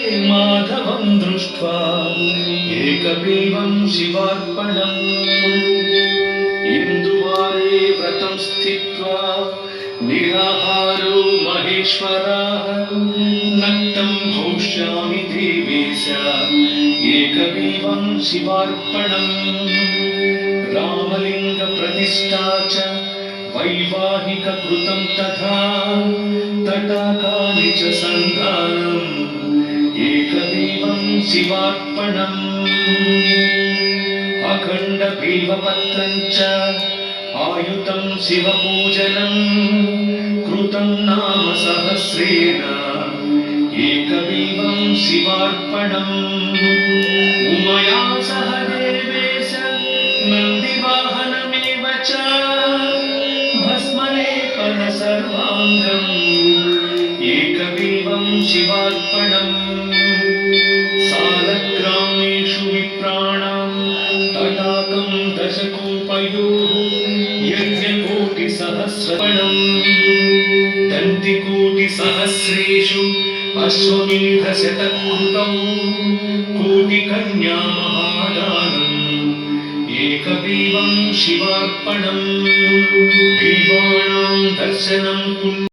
माधवं दृष्ट्वा एकबिल्वं शिवार्पणम् इन्दुवारे व्रतं स्थित्वा निराहारो महेश्वरः नक्तं भविष्यामि देवेश एकबिल्वं शिवार्पणम् रामलिङ्गप्रतिष्ठा च वैवाहिककृतं तथा तटाकानि च सन्धानम् एकबिल्वं शिवार्पणम् अखण्डबिल्वपत्रं च आयुतं शिवपूजनं कृतं नाम सहस्रेण एकबिल्वं शिवार्पणम् उमया सह देवेश नन्दिवाहनमेव च भस्मलेपन सर्वाङ्गम् एकबिल्वं शिवार्पणम् सालग्रामेषु विप्राणां तटाकं दशकूपयोः यज्ञकोटिसहस्रपणम् दन्तिकोटिसहस्रेषु अश्वमेधशतकृतौ कोटिकन्यामहादानम् एकबिल्वं शिवार्पणम् बिल्वाणां दर्शनं पुण्यम्